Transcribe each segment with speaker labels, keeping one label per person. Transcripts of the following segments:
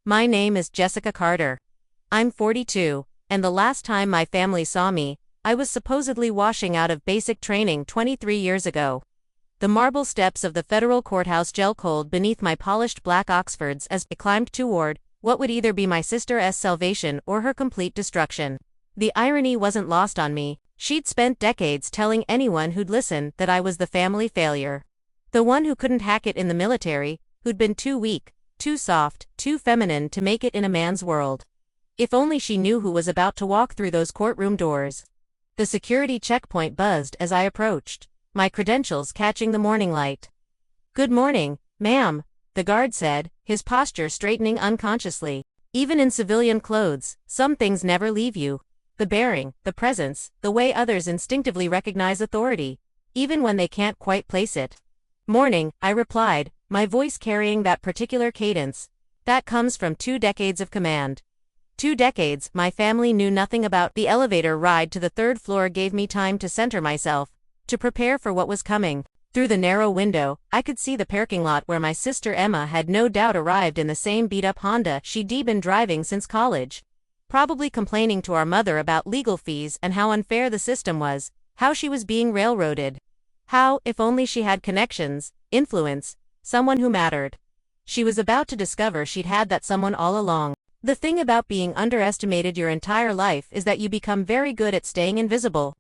Speaker 1: My name is Jessica Carter. I'm 42, and the last time my family saw me, I was supposedly washing out of basic training 23 years ago. The marble steps of the federal courthouse gel cold beneath my polished black Oxfords as I climbed toward what would either be my sister's salvation or her complete destruction. The irony wasn't lost on me. She'd spent decades telling anyone who'd listen that I was the family failure. The one who couldn't hack it in the military, who'd been too weak, too soft, too feminine to make it in a man's world. If only she knew who was about to walk through those courtroom doors. The security checkpoint buzzed as I approached, my credentials catching the morning light. "Good morning, ma'am," the guard said, his posture straightening unconsciously. Even in civilian clothes, some things never leave you. The bearing, the presence, the way others instinctively recognize authority, even when they can't quite place it. "Morning," I replied, my voice carrying that particular cadence. That comes from 2 decades of command. 2 decades my family knew nothing about. The elevator ride to the 3rd floor gave me time to center myself, to prepare for what was coming. Through the narrow window, I could see the parking lot where my sister Emma had no doubt arrived in the same beat-up Honda she'd been driving since college. Probably complaining to our mother about legal fees and how unfair the system was, how she was being railroaded. How, if only she had connections, influence, someone who mattered. She was about to discover she'd had that someone all along. The thing about being underestimated your entire life is that you become very good at staying invisible.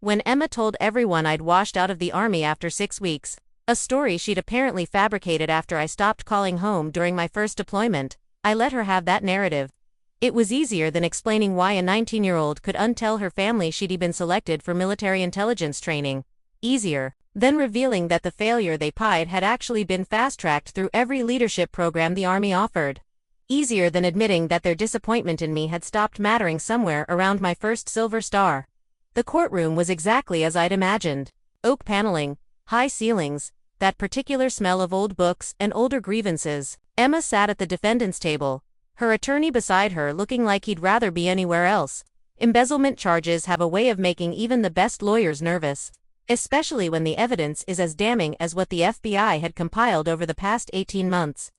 Speaker 1: When Emma told everyone I'd washed out of the army after 6 weeks, a story she'd apparently fabricated after I stopped calling home during my first deployment, I let her have that narrative. It was easier than explaining why a 19-year-old could untell her family she'd been selected for military intelligence training. Easier than revealing that the failure they pied had actually been fast-tracked through every leadership program the Army offered. Easier than admitting that their disappointment in me had stopped mattering somewhere around my first Silver Star. The courtroom was exactly as I'd imagined. Oak paneling, high ceilings, that particular smell of old books and older grievances. Emma sat at the defendant's table, her attorney beside her looking like he'd rather be anywhere else. Embezzlement charges have a way of making even the best lawyers nervous, especially when the evidence is as damning as what the FBI had compiled over the past 18 months.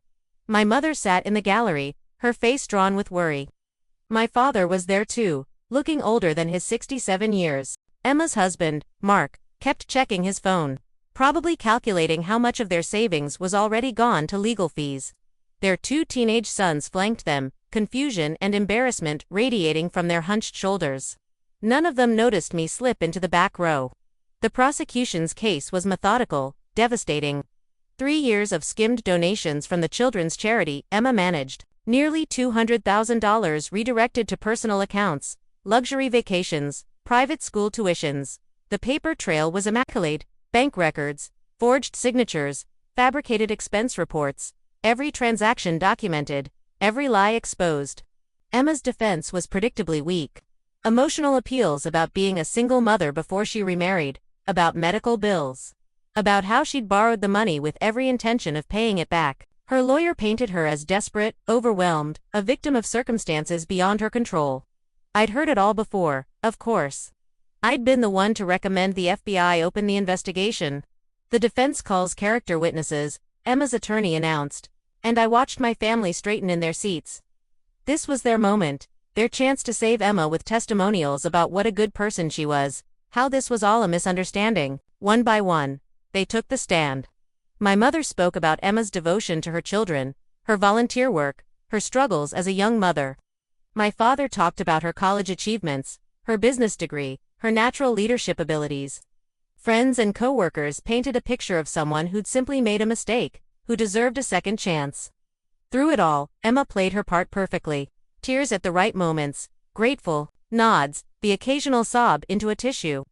Speaker 1: My mother sat in the gallery, her face drawn with worry. My father was there too, looking older than his 67 years. Emma's husband, Mark, kept checking his phone, probably calculating how much of their savings was already gone to legal fees. Their 2 teenage sons flanked them, confusion and embarrassment radiating from their hunched shoulders. None of them noticed me slip into the back row. The prosecution's case was methodical, devastating. 3 years of skimmed donations from the children's charity Emma managed. Nearly $200,000 redirected to personal accounts, luxury vacations, private school tuitions. The paper trail was immaculate: bank records, forged signatures, fabricated expense reports, every transaction documented, every lie exposed. Emma's defense was predictably weak. Emotional appeals about being a single mother before she remarried, about medical bills, about how she'd borrowed the money with every intention of paying it back. Her lawyer painted her as desperate, overwhelmed, a victim of circumstances beyond her control. I'd heard it all before, of course. I'd been the one to recommend the FBI open the investigation. "The defense calls character witnesses," Emma's attorney announced, and I watched my family straighten in their seats. This was their moment, their chance to save Emma with testimonials about what a good person she was, how this was all a misunderstanding. One by one, they took the stand. My mother spoke about Emma's devotion to her children, her volunteer work, her struggles as a young mother. My father talked about her college achievements, her business degree, her natural leadership abilities. Friends and co-workers painted a picture of someone who'd simply made a mistake, who deserved a second chance. Through it all, Emma played her part perfectly. Tears at the right moments, grateful nods, the occasional sob into a tissue.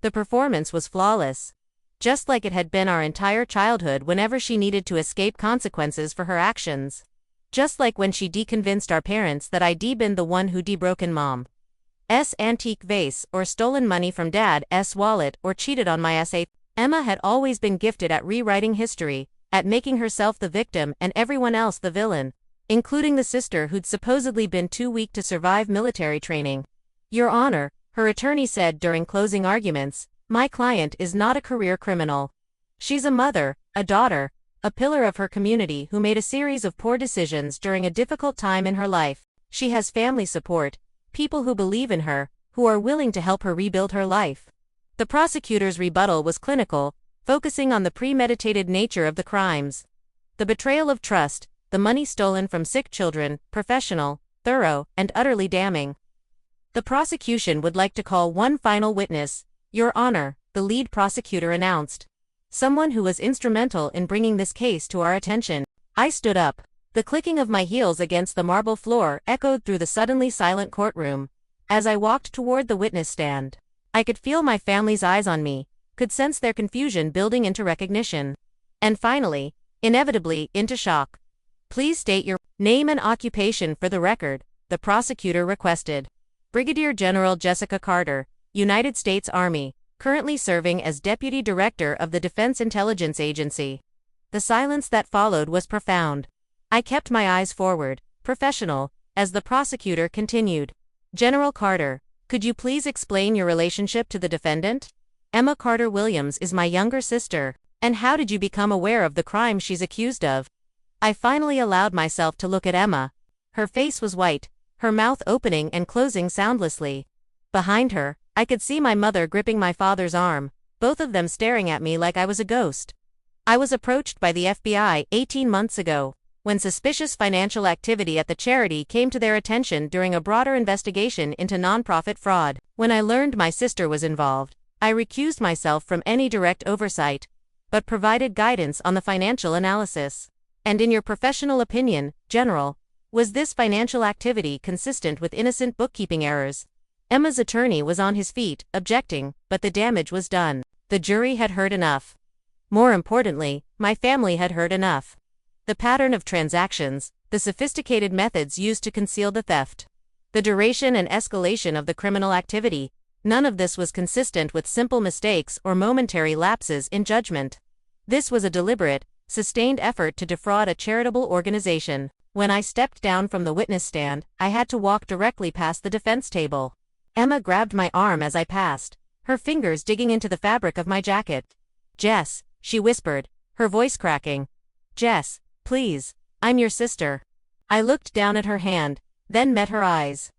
Speaker 1: The performance was flawless. Just like it had been our entire childhood whenever she needed to escape consequences for her actions. Just like when she deconvinced our parents that I'd been the one who debroken Mom's antique vase, or stolen money from Dad's wallet, or cheated on my essay. Emma had always been gifted at rewriting history, at making herself the victim and everyone else the villain, including the sister who'd supposedly been too weak to survive military training. "Your Honor," her attorney said during closing arguments, "my client is not a career criminal. She's a mother, a daughter, a pillar of her community who made a series of poor decisions during a difficult time in her life. She has family support, people who believe in her, who are willing to help her rebuild her life. The prosecutor's rebuttal was clinical, focusing on the premeditated nature of the crimes. The betrayal of trust, the money stolen from sick children, professional, thorough, and utterly damning. The prosecution would like to call one final witness, Your Honor, the lead prosecutor announced. Someone who was instrumental in bringing this case to our attention. I stood up. The clicking of my heels against the marble floor echoed through the suddenly silent courtroom. As I walked toward the witness stand, I could feel my family's eyes on me, could sense their confusion building into recognition. And finally, inevitably, into shock. Please state your name and occupation for the record, the prosecutor requested. Brigadier General Jessica Carter, United States Army, currently serving as Deputy Director of the Defense Intelligence Agency. The silence that followed was profound. I kept my eyes forward, professional, as the prosecutor continued. General Carter, could you please explain your relationship to the defendant? Emma Carter Williams is my younger sister. And how did you become aware of the crime she's accused of? I finally allowed myself to look at Emma. Her face was white, her mouth opening and closing soundlessly. Behind her, I could see my mother gripping my father's arm, both of them staring at me like I was a ghost. I was approached by the FBI 18 months ago, when suspicious financial activity at the charity came to their attention during a broader investigation into nonprofit fraud. When I learned my sister was involved, I recused myself from any direct oversight, but provided guidance on the financial analysis. And in your professional opinion, General, was this financial activity consistent with innocent bookkeeping errors? Emma's attorney was on his feet, objecting, but the damage was done. The jury had heard enough. More importantly, my family had heard enough. The pattern of transactions, the sophisticated methods used to conceal the theft, the duration and escalation of the criminal activity, none of this was consistent with simple mistakes or momentary lapses in judgment. This was a deliberate, sustained effort to defraud a charitable organization. When I stepped down from the witness stand, I had to walk directly past the defense table. Emma grabbed my arm as I passed, her fingers digging into the fabric of my jacket. Jess, she whispered, her voice cracking. Jess, please, I'm your sister. I looked down at her hand, then met her eyes.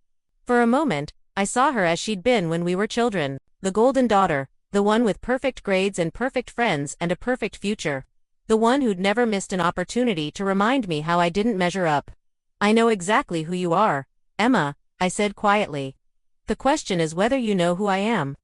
Speaker 1: For a moment, I saw her as she'd been when we were children, the golden daughter, the one with perfect grades and perfect friends and a perfect future. The one who'd never missed an opportunity to remind me how I didn't measure up. I know exactly who you are, Emma, I said quietly. The question is whether you know who I am.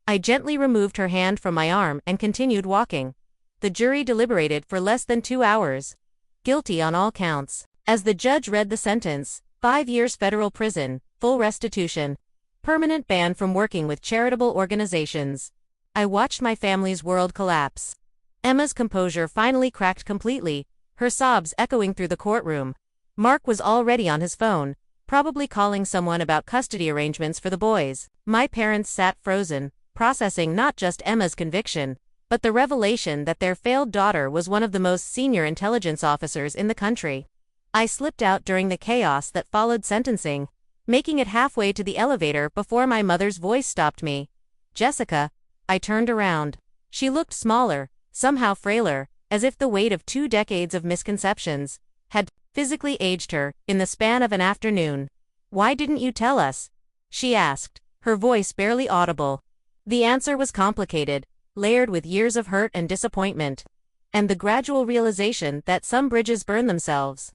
Speaker 1: I gently removed her hand from my arm and continued walking. The jury deliberated for less than 2 hours. Guilty on all counts. As the judge read the sentence, 5 years federal prison, full restitution, permanent ban from working with charitable organizations. I watched my family's world collapse. Emma's composure finally cracked completely, her sobs echoing through the courtroom. Mark was already on his phone, probably calling someone about custody arrangements for the boys. My parents sat frozen, processing not just Emma's conviction, but the revelation that their failed daughter was one of the most senior intelligence officers in the country. I slipped out during the chaos that followed sentencing, making it halfway to the elevator before my mother's voice stopped me. Jessica. I turned around. She looked smaller, somehow frailer, as if the weight of 2 decades of misconceptions had physically aged her in the span of an afternoon. Why didn't you tell us? She asked, her voice barely audible. The answer was complicated, layered with years of hurt and disappointment, and the gradual realization that some bridges burn themselves.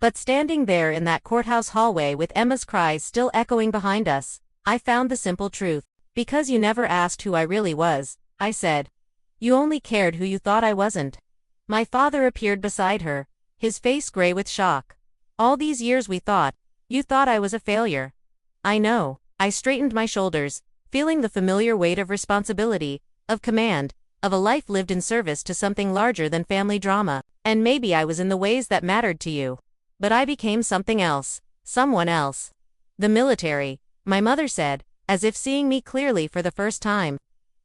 Speaker 1: But standing there in that courthouse hallway with Emma's cries still echoing behind us, I found the simple truth. Because you never asked who I really was, I said. You only cared who you thought I wasn't. My father appeared beside her, his face gray with shock. All these years you thought I was a failure. I know. I straightened my shoulders, feeling the familiar weight of responsibility, of command, of a life lived in service to something larger than family drama. And maybe I was in the ways that mattered to you. But I became something else, someone else. The military, my mother said, as if seeing me clearly for the first time.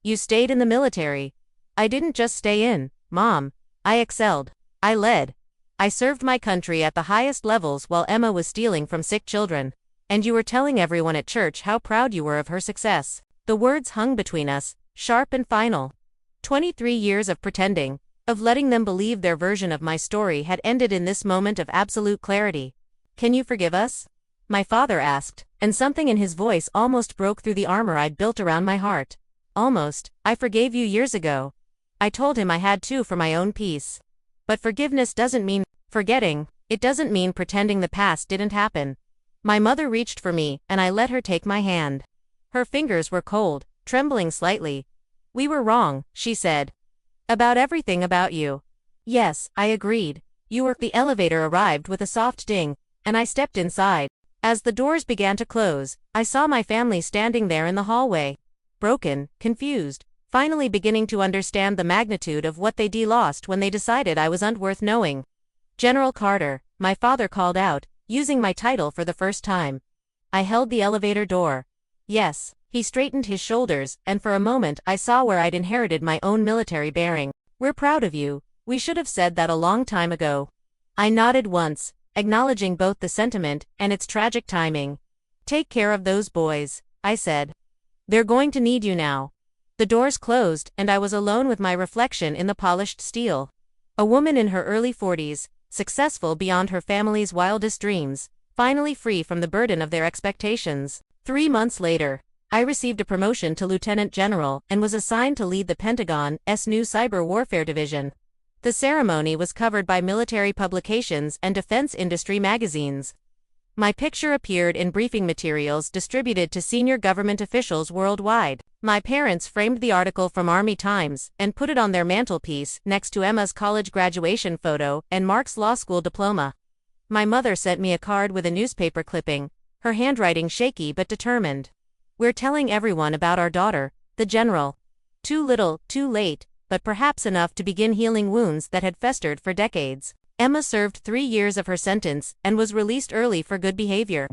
Speaker 1: You stayed in the military. I didn't just stay in, Mom. I excelled. I led. I served my country at the highest levels while Emma was stealing from sick children. And you were telling everyone at church how proud you were of her success. The words hung between us, sharp and final. 23 years of pretending, of letting them believe their version of my story had ended in this moment of absolute clarity. "Can you forgive us?" my father asked, and something in his voice almost broke through the armor I'd built around my heart. "Almost. I forgave you years ago." I told him I had to for my own peace. But forgiveness doesn't mean forgetting. It doesn't mean pretending the past didn't happen. My mother reached for me, and I let her take my hand. Her fingers were cold, trembling slightly. "We were wrong," she said. "About everything about you." "Yes," I agreed. The elevator arrived with a soft ding, and I stepped inside. As the doors began to close, I saw my family standing there in the hallway. Broken, confused, finally beginning to understand the magnitude of what they'd lost when they decided I was unworth knowing. "General Carter," my father called out, using my title for the first time. I held the elevator door. "Yes." He straightened his shoulders, and for a moment I saw where I'd inherited my own military bearing. "We're proud of you. We should have said that a long time ago." I nodded once, acknowledging both the sentiment and its tragic timing. "Take care of those boys," I said. "They're going to need you now." The doors closed, and I was alone with my reflection in the polished steel. A woman in her early 40s, successful beyond her family's wildest dreams, finally free from the burden of their expectations. 3 months later, I received a promotion to Lieutenant General and was assigned to lead the Pentagon's new cyber warfare division. The ceremony was covered by military publications and defense industry magazines. My picture appeared in briefing materials distributed to senior government officials worldwide. My parents framed the article from Army Times and put it on their mantelpiece next to Emma's college graduation photo and Mark's law school diploma. My mother sent me a card with a newspaper clipping, her handwriting shaky but determined. "We're telling everyone about our daughter, the General. Too little, too late, but perhaps enough to begin healing wounds that had festered for decades." Emma served 3 years of her sentence and was released early for good behavior.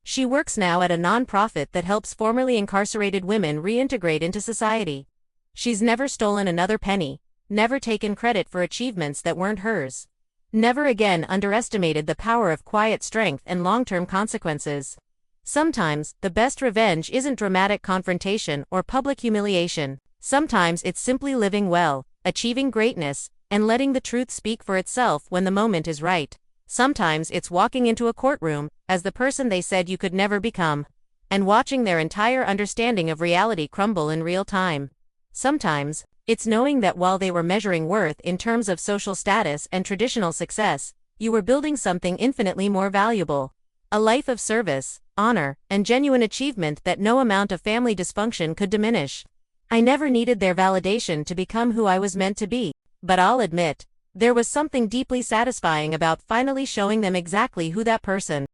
Speaker 1: She works now at a non-profit that helps formerly incarcerated women reintegrate into society. She's never stolen another penny, never taken credit for achievements that weren't hers. Never again underestimated the power of quiet strength and long-term consequences. Sometimes, the best revenge isn't dramatic confrontation or public humiliation. Sometimes it's simply living well, achieving greatness, and letting the truth speak for itself when the moment is right. Sometimes it's walking into a courtroom as the person they said you could never become, and watching their entire understanding of reality crumble in real time. Sometimes, it's knowing that while they were measuring worth in terms of social status and traditional success, you were building something infinitely more valuable. A life of service, honor, and genuine achievement that no amount of family dysfunction could diminish. I never needed their validation to become who I was meant to be, but I'll admit, there was something deeply satisfying about finally showing them exactly who that person